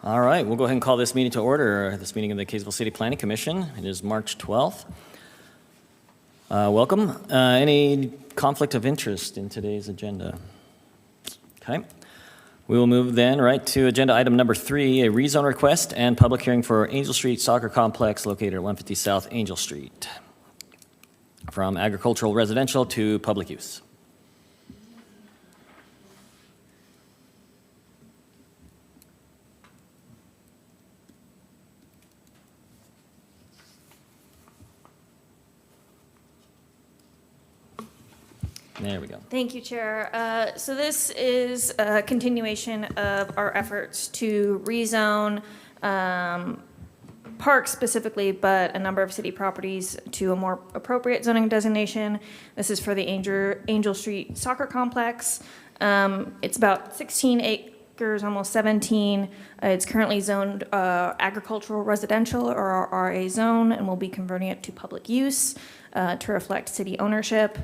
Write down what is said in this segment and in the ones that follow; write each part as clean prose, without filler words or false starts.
All right, we'll go ahead and call this meeting to order. This meeting of the Kaysville City Planning Commission. It is March 12th. Welcome. Any conflict of interest in today's agenda? Okay. We will move then right to agenda item number 3, a rezone request and public hearing for Angel Street Soccer Complex located at 150 South Angel Street from agricultural residential to public use. There we go. Thank you, Chair. So this is a continuation of our efforts to rezone parks specifically, but a number of city properties to a more appropriate zoning designation. This is for the Angel Street Soccer Complex. It's about 16 acres, almost 17. It's currently zoned agricultural residential or RA zone, and we'll be converting it to public use to reflect city ownership.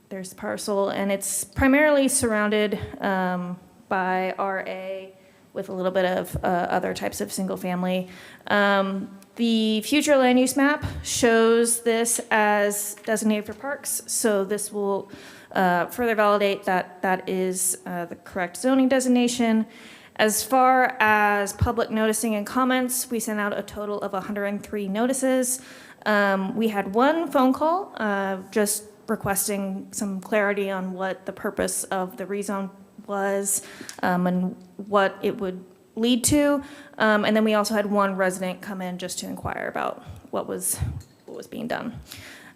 There's the parcel, and it's primarily surrounded by RA with a little bit of other types of single family. The future land use map shows this as designated for parks, so this will further validate that that is the correct zoning designation. As far as public noticing and comments, we sent out a total of 103 notices. We had one phone call, just requesting some clarity on what the purpose of the rezone was and what it would lead to. And then we also had one resident come in just to inquire about what was being done.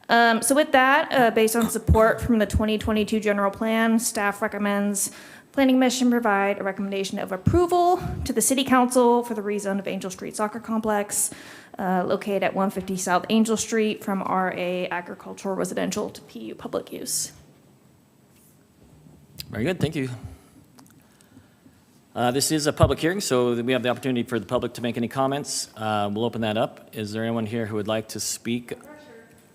So with that, based on support from the 2022 general plan, staff recommends Planning Commission provide a recommendation of approval to the City Council for the rezone of Angel Street Soccer Complex located at 150 South Angel Street from RA agricultural residential to PU public use. Very good, thank you. This is a public hearing, so we have the opportunity for the public to make any comments. We'll open that up. Is there anyone here who would like to speak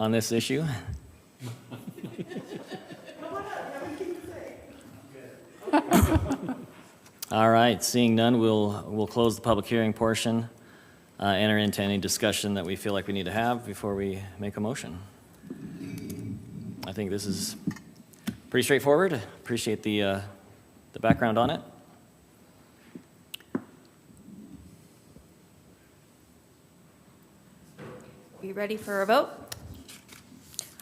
on this issue? All right, seeing none, we'll close the public hearing portion, enter into any discussion that we feel like we need to have before we make a motion. I think this is pretty straightforward. Appreciate the background on it. Are you ready for a vote?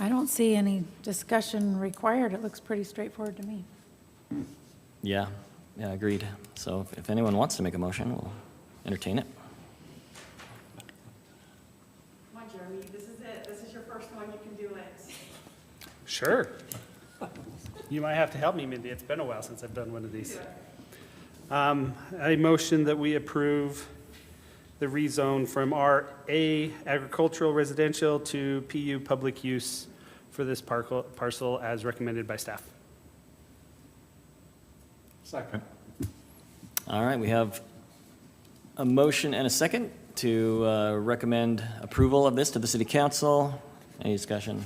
I don't see any discussion required. It looks pretty straightforward to me. Yeah, agreed. So if anyone wants to make a motion, we'll entertain it. Come on, Jeremy, this is it. This is your first one. You can do it. Sure. You might have to help me, Mindy. It's been a while since I've done one of these. I motion that we approve the rezone from RA agricultural residential to PU public use for this parcel as recommended by staff. Second. All right, we have a motion and a second to recommend approval of this to the City Council. Any discussion?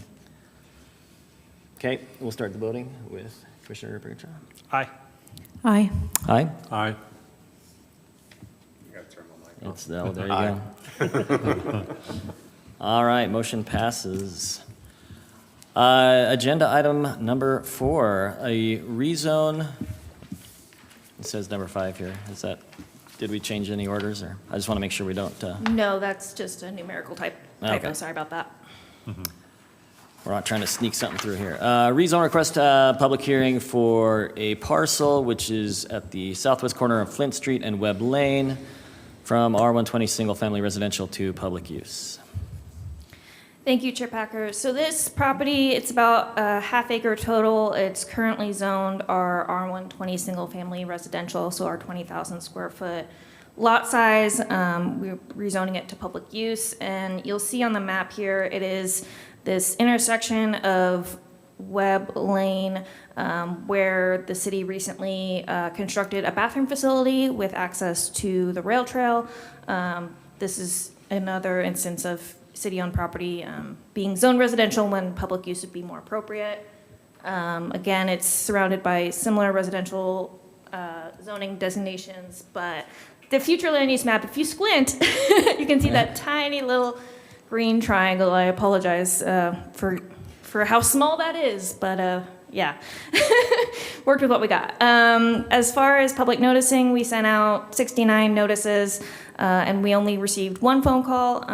Okay, we'll start the voting with Commissioner Berger. Aye. Aye. Aye. Aye. You gotta turn my mic off. There you go. All right, motion passes. Agenda item number 4, a rezone. It says number 5 here. Is that, did we change any orders, or I just want to make sure we don't? No, that's just a numerical typo. Okay. Sorry about that. We're not trying to sneak something through here. Rezone request public hearing for a parcel which is at the southwest corner of Flint Street and Webb Lane from R120 single family residential to public use. Thank you, Chair Packer. So this property, it's about a half acre total. It's currently zoned our R120 single family residential, so our 20,000 square foot lot size. We're rezoning it to public use, and you'll see on the map here, it is this intersection of Webb Lane where the city recently constructed a bathroom facility with access to the rail trail. This is another instance of city-owned property being zoned residential when public use would be more appropriate. Again, it's surrounded by similar residential zoning designations, but the future land use map, if you squint, you can see that tiny little green triangle. I apologize for how small that is, but yeah, worked with what we got. As far as public noticing, we sent out 69 notices, and we only received one phone call,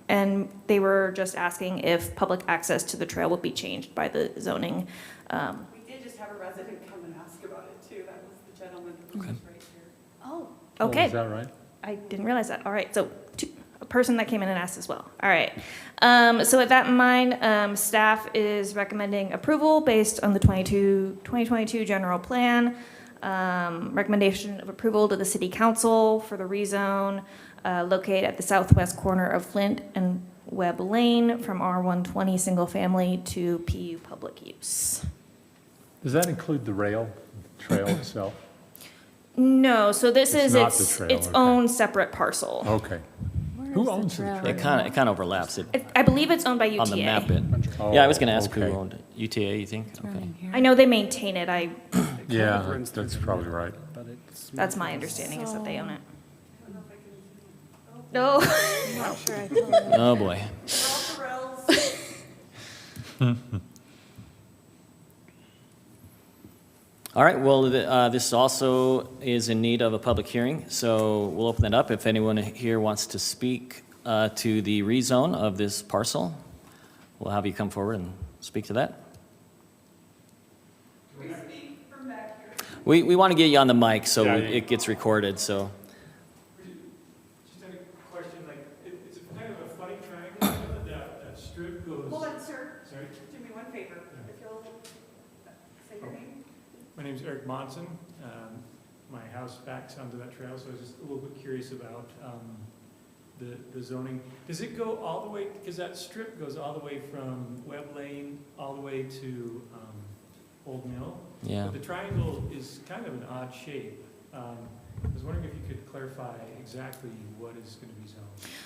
and they were just asking if public access to the trail would be changed by the zoning. We did just have a resident come and ask about it too. That was the gentleman who was right here. Oh, Oh, okay. is that right? I didn't realize that. All right, so a person that came in and asked as well. All right. So with that in mind, staff is recommending approval based on the 2022 general plan. Recommendation of approval to the city council for the rezone located at the southwest corner of Flint and Webb Lane from R120 single family to PU public use. Does that include the trail itself? No, so this It's is not the its trail, its okay. own separate parcel. Okay. Where Who is the owns the trail? trail? It kind of overlaps it I believe it's owned by UTA. on the map. Oh, Yeah, I was going to ask who okay. owned it. UTA, you think? Okay. Turning here. I know they maintain it. Yeah, Runs through that's the probably middle, right. But it's. That's my understanding is that they own it. I don't know if I can. No. I'm not sure I totally. Oh, boy. All the rails. All right, well, this also is in need of a public hearing, so we'll open it up. If anyone here wants to speak to the rezone of this parcel, we'll have you come forward and speak to that. We want to get you on the mic so Yeah, it gets recorded, so. Just had a question, like, it's a kind of a funny triangle, that strip goes. Hold on, sir. Sorry, Do me one favor. If you'll say your name. my name's Eric Monson. My house backs onto that trail, so I was just a little bit curious about the zoning. Does it go all the way, because that strip goes all the way from Webb Lane, all the way to Old Mill? Yeah. But the triangle is kind of an odd shape. I was wondering if you could clarify exactly what is going to be zoned.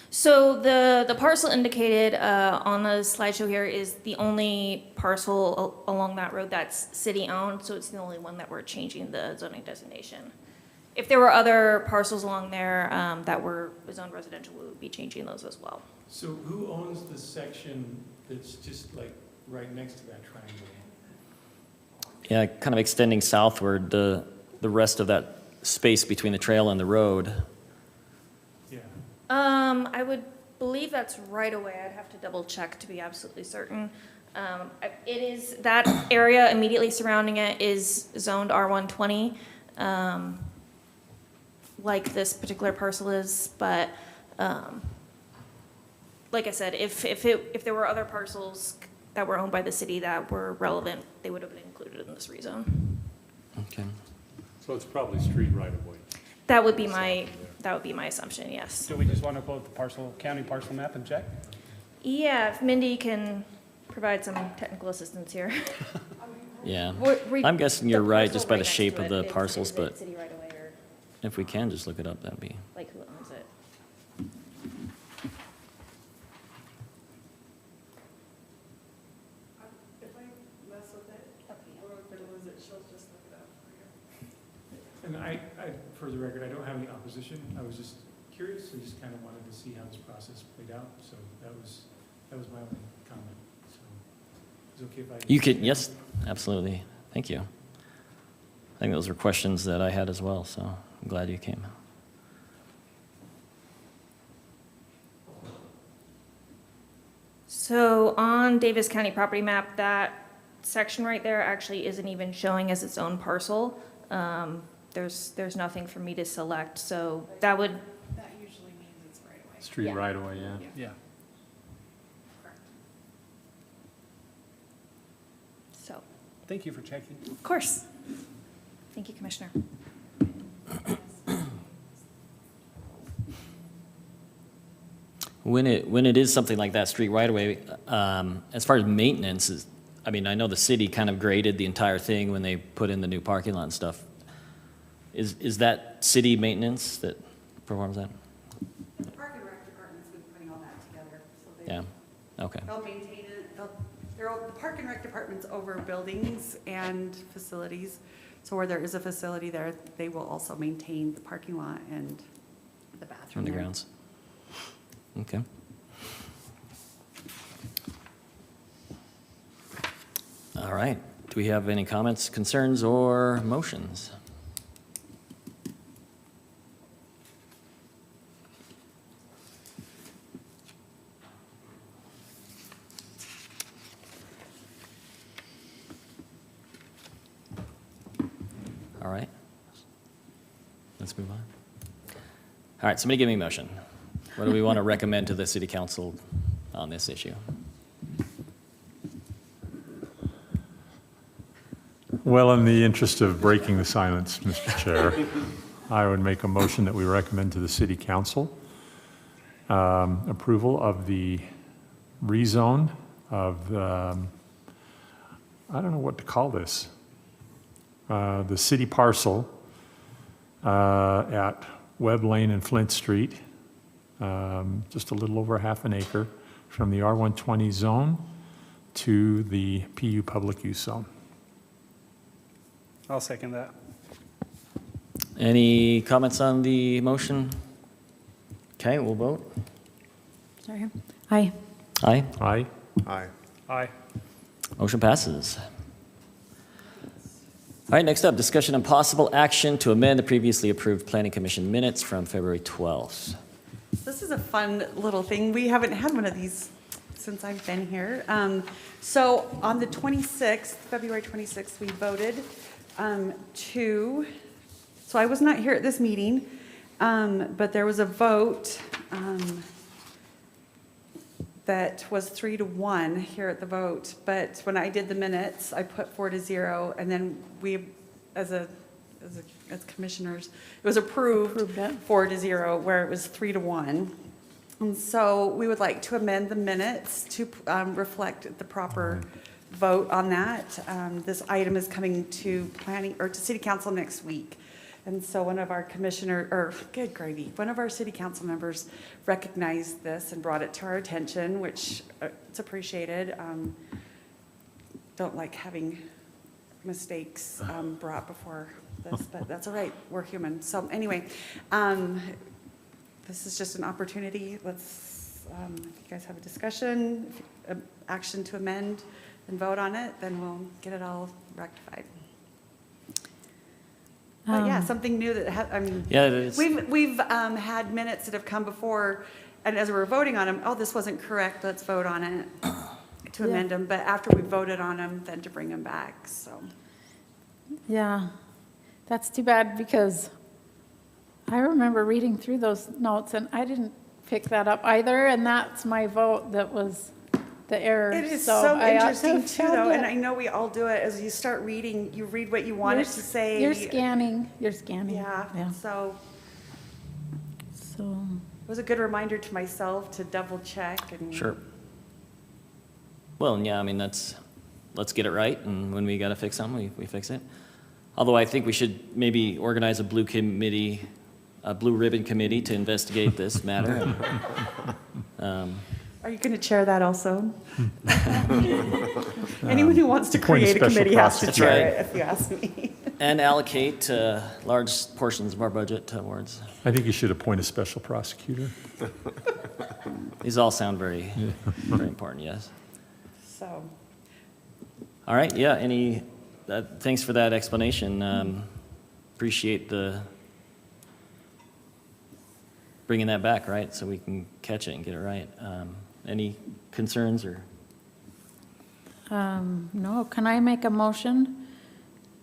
So the parcel indicated on the slideshow here is the only parcel along that road that's city-owned, so it's the only one that we're changing the zoning designation. If there were other parcels along there that were zoned residential, we would be changing those as well. So who owns the section that's just like right next to that triangle? Yeah, kind of extending southward, the rest of that space between the trail and the road. Yeah. I would believe that's right away. I'd have to double check to be absolutely certain. It is, that area immediately surrounding it is zoned R120, like this particular parcel is, but, like I said, if there were other parcels that were owned by the city that were relevant, they would have been included in this rezone. Okay. So it's probably street right away. That would be my assumption, yes. Do we just want to go with the county parcel map and check? Yeah, if Mindy can provide some technical assistance here. Yeah. We- I'm guessing you're the right parcel just by the right next shape to of it the is parcels, it but city right away, or if we can just look it up, that'd be. like who owns it? If I mess with it, or if it lose it, she'll just look it up for you. And for the record, I don't have any opposition. I was just curious. I just kind of wanted to see how this process played out. So that was my only comment. So it's okay if I. You could, yes, absolutely. Thank you. I think those were questions that I had as well, so I'm glad you came. So on Davis County property map, that section right there actually isn't even showing as its own parcel. There's nothing for me to select, so that would, That usually means it's right away. Street Yeah. right away, yeah. Yeah. Correct. so, Thank you for checking. of course. Thank you, Commissioner. When it is something like that, street right away, as far as maintenance is, I mean, I know the city kind of graded the entire thing when they put in the new parking lot and stuff. Is that city maintenance that performs that? The Park and Rec department's been putting all that together, so Yeah, okay. they'll maintain it. The Park and Rec department's over buildings and facilities, So where there is a facility there, they will also maintain the parking lot and the bathroom there. Undergrounds. Okay. All right. Do we have any comments, concerns, or motions? All right. Let's move on. All right, somebody give me a motion. What do we want to recommend to the city council on this issue? Well, in the interest of breaking the silence, Mr. Chair, I would make a motion that we recommend to the city council approval of the rezone of, I don't know what to call this, the city parcel at Webb Lane and Flint Street, just a little over half an acre, from the R120 zone to the PU public use zone. I'll second that. Any comments on the motion? Okay, we'll vote. Sorry. Aye. Aye. Aye? Aye. Aye. Motion passes. All right, next up, discussion and possible action to amend the previously approved planning commission minutes from February 12th. This is a fun little thing. We haven't had one of these since I've been here. So on the 26th, February 26th, we voted so I was not here at this meeting, but there was a vote that was 3-1 here at the vote. But when I did the minutes, I put 4-0, and then we, as commissioners, it was approved Approved it. 4-0, where it was 3-1. And so we would like to amend the minutes to reflect the proper vote on that. This item is coming to planning, or to city council next week. And so one of our one of our city council members recognized this and brought it to our attention, which it's appreciated. Don't like having mistakes brought before this, but that's all right. We're human. So anyway, this is just an opportunity. Let's, if you guys have a discussion, action to amend and vote on it, then we'll get it all rectified. But yeah, something new that, Yeah, it is. we've had minutes that have come before, and as we were voting on them, oh, this wasn't correct, let's vote on it to amend them. But after we voted on them, then to bring them back, so. Yeah, that's too bad because I remember reading through those notes and I didn't pick that up either, and that's my vote that was the error. It is so I ought to interesting have too, had though, and that. I know we all do it, as you start reading, you read what you want it to say. You're scanning. Yeah, so So, it was a good reminder to myself to double check and. Sure. Well, and yeah, I mean, let's get it right, and when we got to fix something, we fix it. Although I think we should maybe organize a blue ribbon committee to investigate this matter. Are you going to chair that also? Anyone who wants to Appoint a create a special committee has to prosecutor. chair it, if you ask me. And allocate large portions of our budget towards. I think you should appoint a special prosecutor. These all sound very, very important, yes. So, All right, yeah, thanks for that explanation. Appreciate bringing that back, right, so we can catch it and get it right. Any concerns or? no, can I make a motion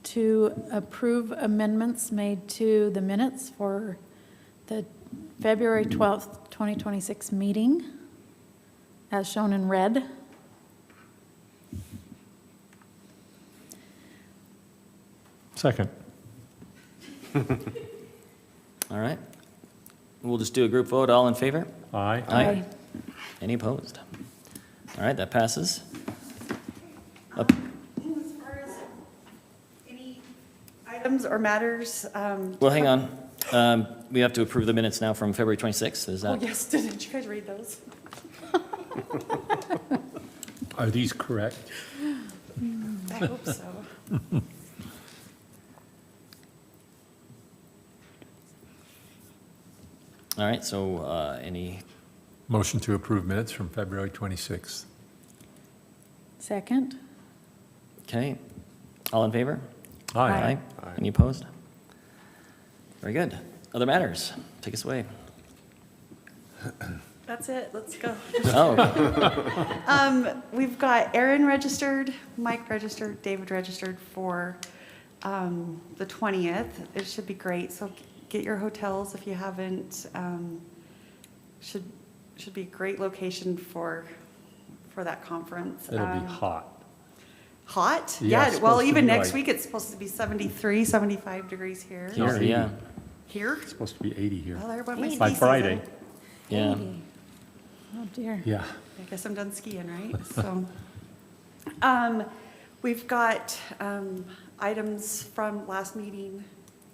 to approve amendments made to the minutes for the February 12th, 2026 meeting, as shown in red? Second. All right. We'll just do a group vote. All in favor? Aye. Aye. Any opposed? All right, that passes. as far as any items or matters. Well, hang on. We have to approve the minutes now from February 26th. Is Oh, that? yes, didn't you guys read those? Are these correct? I hope so. All right, so any, Motion to approve minutes from February 26th. Second? okay, all in favor? Aye. Any opposed? Very good. Other matters, take us away. That's it, let's go. Oh, We've got Aaron registered, Mike registered, David registered for the 20th. It should be great, so get your hotels if you haven't. Should be a great location for that conference. It'll be hot. Hot? Yeah, Yeah, it's well, supposed to even be next like- week, it's supposed to be 73, 75 degrees here. here, yeah, Here? It's supposed to be 80 here. Well, there went my ski By season. Friday. yeah. 80. Oh, dear. Yeah. I guess I'm done skiing, right? So, we've got items from last meeting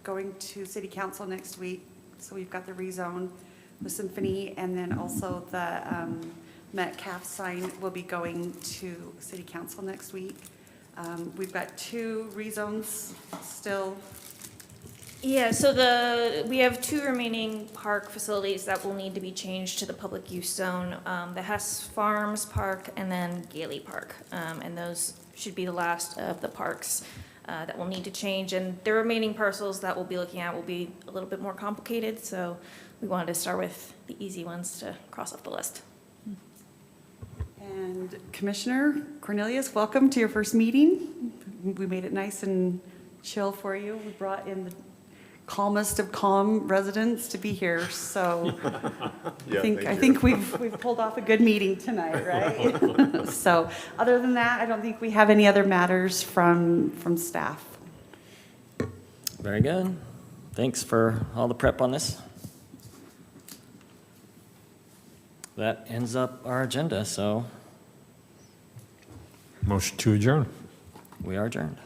going to city council next week. So we've got the rezone, the symphony, and then also the Metcalf sign will be going to city council next week. We've got 2 rezones still. Yeah, so we have 2 remaining park facilities that will need to be changed to the public use zone. The Hess Farms Park and then Gailey Park. And those should be the last of the parks that will need to change. And the remaining parcels that we'll be looking at will be a little bit more complicated. So we wanted to start with the easy ones to cross off the list. And Commissioner Cornelius, welcome to your first meeting. We made it nice and chill for you. We brought in the calmest of calm residents to be here, so I think we've pulled off a good meeting tonight, right? So, other than that, I don't think we have any other matters from staff. Very good. Thanks for all the prep on this. That ends up our agenda, so Motion to adjourn. we are adjourned.